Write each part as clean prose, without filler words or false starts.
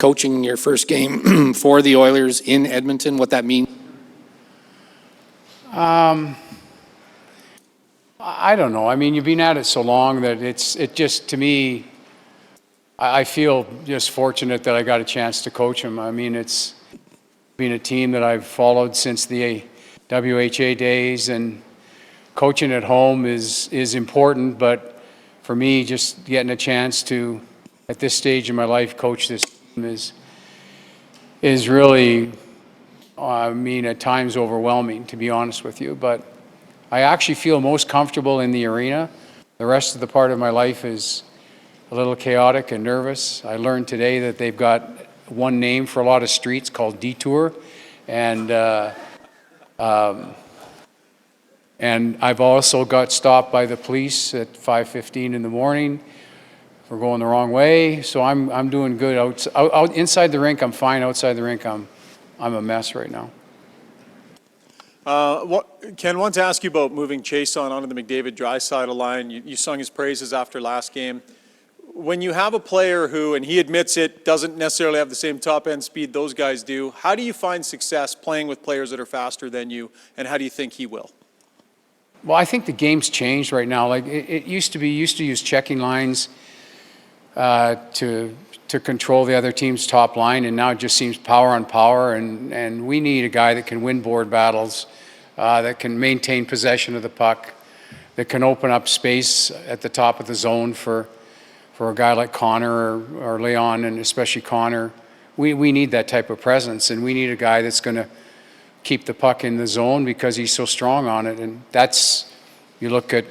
coaching your first game for the Oilers in Edmonton, what that means? I don't know. I mean, you've been at it so long that it just, to me, I feel just fortunate that I got a chance to coach them. I mean, it's been a team that I've followed since the WHA days, and coaching at home is important, but for me, just getting a chance to, at this stage in my life, coach this team is really, I mean, at times overwhelming, to be honest with you. But I actually feel most comfortable in the arena. The rest of the part of my life is a little chaotic and nervous. I learned today that they've got one name for a lot of streets called Detour, and I've also got stopped by the police at 5:15 in the morning for going the wrong way. So I'm doing good. Inside the rink, I'm fine. Outside the rink, I'm a mess right now. Ken, I want to ask you about moving Chase onto the McDavid-Draisaitl line. You sung his praises after last game. When you have a player who, and he admits it, doesn't necessarily have the same top-end speed those guys do, how do you find success playing with players that are faster than you, and how do you think he will? Well, I think the game's changed right now. Like it used to be, used to use checking lines to control the other team's top line, and now it just seems power on power, and we need a guy that can win board battles, that can maintain possession of the puck, that can open up space at the top of the zone for a guy like Connor or Leon, and especially Connor. We need that type of presence, and we need a guy that's going to keep the puck in the zone because he's so strong on it. And that's, you look at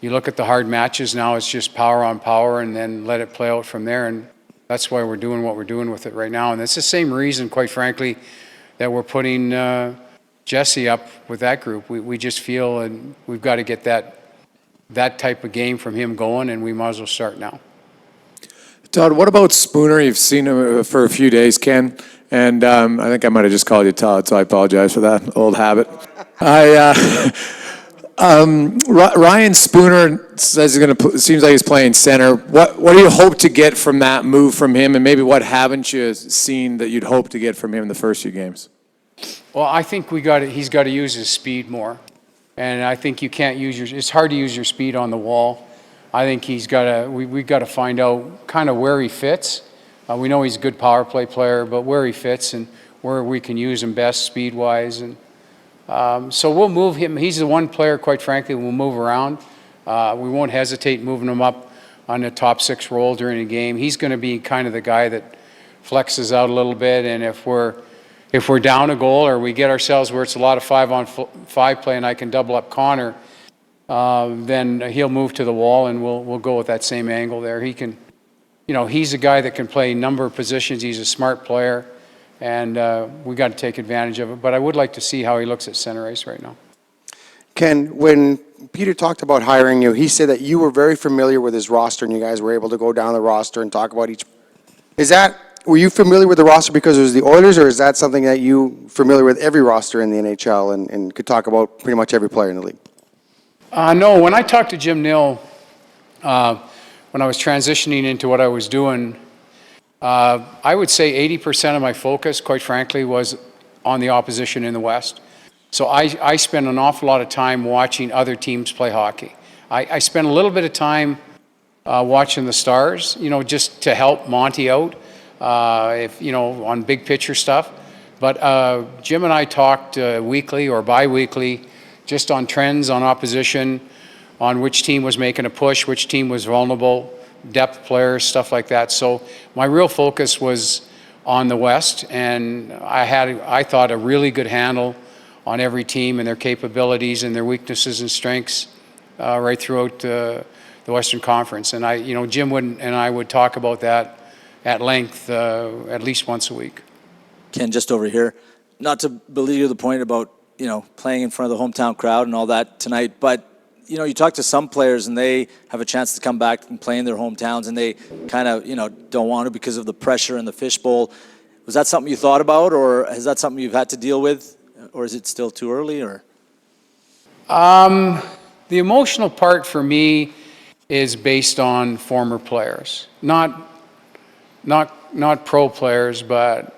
the hard matches now, it's just power on power and then let it play out from there. And that's why we're doing what we're doing with it right now. And it's the same reason, quite frankly, that we're putting Jesse up with that group. We just feel, and we've got to get that type of game from him going, and we might as well start now. Todd, what about Spooner? You've seen him for a few days, Ken, and I think I might have just called you Todd, so I apologize for that old habit. Ryan Spooner says he's going to. Seems like he's playing center. What do you hope to get from that move from him, and maybe what haven't you seen that you'd hope to get from him in the first few games? Well, I think he's got to use his speed more, and I think you can't use it's hard to use your speed on the wall. I think we've got to find out kind of where he fits. We know he's a good power play player, but where he fits and where we can use him best speed-wise. And so we'll move him. He's the one player, quite frankly, we'll move around. We won't hesitate moving him up on the top six role during a game. He's going to be kind of the guy that flexes out a little bit, and if we're down a goal or we get ourselves where it's a lot of 5-on-5 play and I can double up Connor, then he'll move to the wall, and we'll go with that same angle there. He can, he's a guy that can play a number of positions. He's a smart player, and we got to take advantage of it. But I would like to see how he looks at center ice right now. Ken, when Peter talked about hiring you, he said that you were very familiar with his roster, and you guys were able to go down the roster and talk about each. Were you familiar with the roster because it was the Oilers, or is that something that you familiar with every roster in the NHL and could talk about pretty much every player in the league? No, when I talked to Jim Nill, when I was transitioning into what I was doing, I would say 80% of my focus, quite frankly, was on the opposition in the West. So I spent an awful lot of time watching other teams play hockey. I spent a little bit of time watching the Stars, just to help Monty out, on big picture stuff. But Jim and I talked weekly or bi-weekly just on trends, on opposition, on which team was making a push, which team was vulnerable, depth players, stuff like that. So my real focus was on the West, and I thought, a really good handle on every team and their capabilities and their weaknesses and strengths right throughout the Western Conference. And Jim and I would talk about that at length at least once a week. Ken, just over here, not to belittle the point about playing in front of the hometown crowd and all that tonight, but you talk to some players and they have a chance to come back and play in their hometowns, and they kind of don't want to because of the pressure and the fishbowl. Was that something you thought about, or is that something you've had to deal with, or is it still too early? Or the emotional part for me is based on former players, not not pro players, but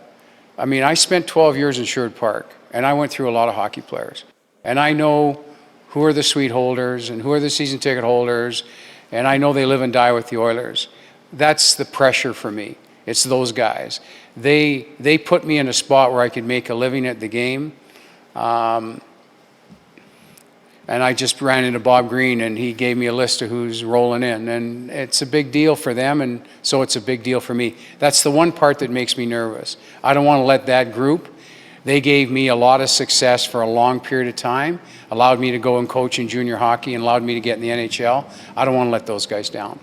I mean, I spent 12 years in Sherwood Park, and I went through a lot of hockey players. And I know who are the suite holders and who are the season ticket holders, and I know they live and die with the Oilers. That's the pressure for me. It's those guys. They put me in a spot where I could make a living at the game. And I just ran into Bob Green, and he gave me a list of who's rolling in. And it's a big deal for them, and so it's a big deal for me. That's the one part that makes me nervous. I don't want to let that group. They gave me a lot of success for a long period of time, allowed me to go and coach in junior hockey, and allowed me to get in the NHL. I don't want to let those guys down.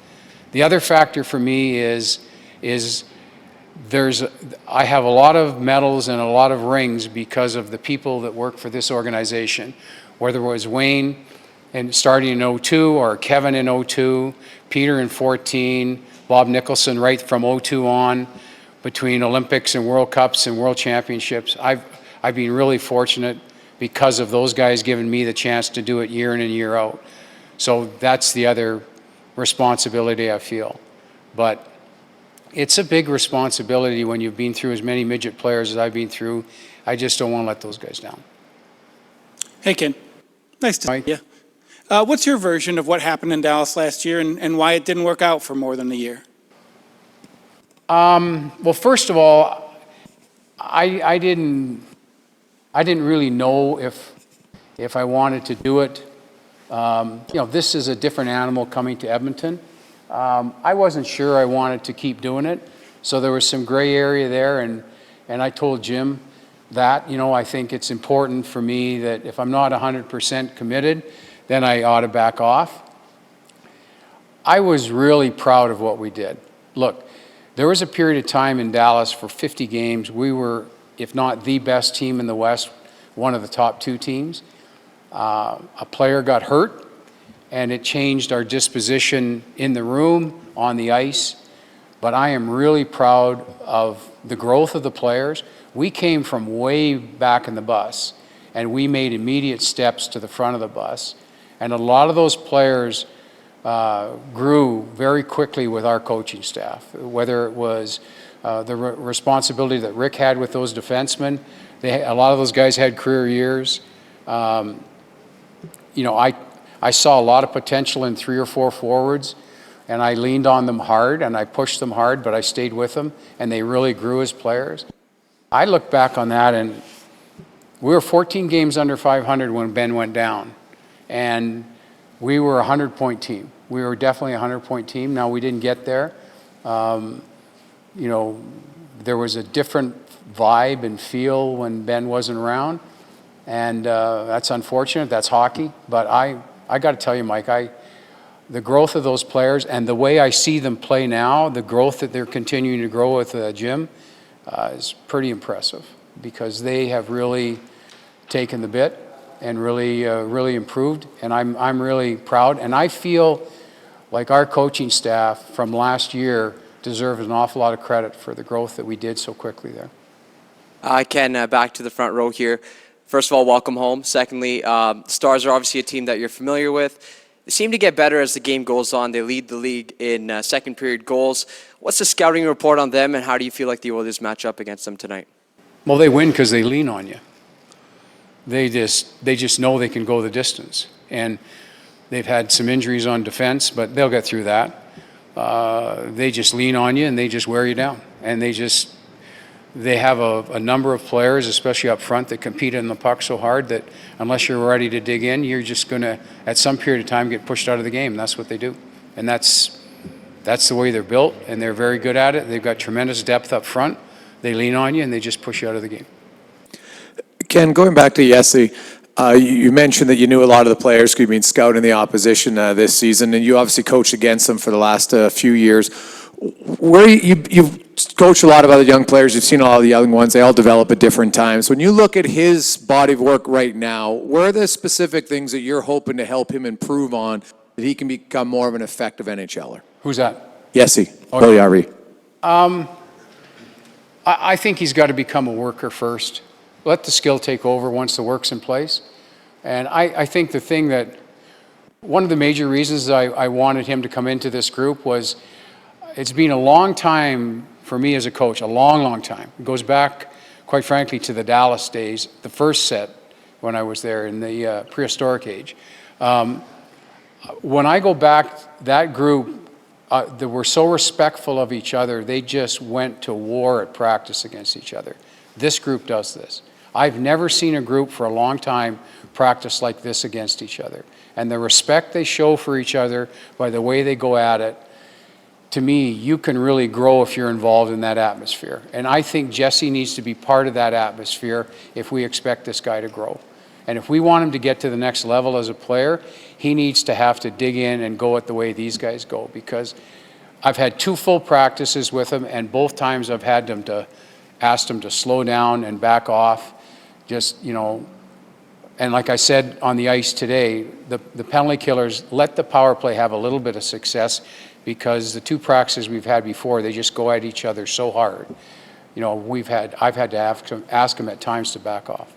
The other factor for me is I have a lot of medals and a lot of rings because of the people that work for this organization. Whether it was Wayne and starting in 02 or Kevin in 02, Peter in 14, Bob Nicholson right from 02 on, between Olympics and World Cups and World Championships. I've been really fortunate because of those guys giving me the chance to do it year in and year out. So that's the other responsibility I feel. But it's a big responsibility when you've been through as many midget players as I've been through. I just don't want to let those guys down. Hey, Ken. Nice to Mike. see you. What's your version of what happened in Dallas last year and why it didn't work out for more than a year? Well, first of all, I didn't really know if I wanted to do it. This is a different animal coming to Edmonton. I wasn't sure I wanted to keep doing it, so there was some gray area there, and I told Jim that, I think it's important for me that if I'm not 100% committed, then I ought to back off. I was really proud of what we did. Look, there was a period of time in Dallas for 50 games. We were, if not the best team in the West, one of the top 2 teams. A player got hurt, and it changed our disposition in the room, on the ice. But I am really proud of the growth of the players. We came from way back in the bus, and we made immediate steps to the front of the bus. And a lot of those players grew very quickly with our coaching staff, whether it was the responsibility that Rick had with those defensemen. A lot of those guys had career years. I saw a lot of potential in 3 or 4 forwards, and I leaned on them hard, and I pushed them hard, but I stayed with them, and they really grew as players. I look back on that, and we were 14 games under 500 when Ben went down, and we were a 100-point team. We were definitely a 100-point team. Now, we didn't get there. There was a different vibe and feel when Ben wasn't around, and that's unfortunate. That's hockey. But I got to tell you, Mike, the growth of those players and the way I see them play now, the growth that they're continuing to grow with Jim, is pretty impressive because they have really taken the bit and really improved, and I'm really proud. And I feel like our coaching staff from last year deserves an awful lot of credit for the growth that we did so quickly there. Ken, back to the front row here. First of all, welcome home. Secondly, Stars are obviously a team that you're familiar with. They seem to get better as the game goes on. They lead the league in second period goals. What's the scouting report on them, and how do you feel like the Oilers match up against them tonight? Well, they win because they lean on you. They just know they can go the distance. And they've had some injuries on defense, but they'll get through that. They just lean on you, and they just wear you down. And they have a number of players, especially up front, that compete in the puck so hard that unless you're ready to dig in, you're just going to, at some period of time, get pushed out of the game. That's what they do. And that's the way they're built, and they're very good at it. They've got tremendous depth up front. They lean on you, and they just push you out of the game. Ken, going back to Yessi, you mentioned that you knew a lot of the players who've been scouting the opposition this season, and you obviously coached against them for the last few years. Where you've coached a lot of other young players, you've seen all the young ones, they all develop at different times. When you look at his body of work right now, where are the specific things that you're hoping to help him improve on that he can become more of an effective NHLer? Who's that? Yessi, Oh, Bolyari. I think he's got to become a worker first. Let the skill take over once the work's in place. And I think the thing that, one of the major reasons I wanted him to come into this group was it's been a long time for me as a coach, a long, long time. It goes back, quite frankly, to the Dallas days, the first set when I was there in the prehistoric age. When I go back, that group, they were so respectful of each other, they just went to war at practice against each other. This group does this. I've never seen a group for a long time practice like this against each other. And the respect they show for each other by the way they go at it, to me, you can really grow if you're involved in that atmosphere. And I think Jesse needs to be part of that atmosphere if we expect this guy to grow. And if we want him to get to the next level as a player, he needs to have to dig in and go it the way these guys go. Because I've had 2 full practices with him, and both times I've had them to ask them to slow down and back off. Just, you know, and like I said on the ice today, the penalty killers let the power play have a little bit of success, because the 2 practices we've had before, they just go at each other so hard. You know, I've had to ask them at times to back off.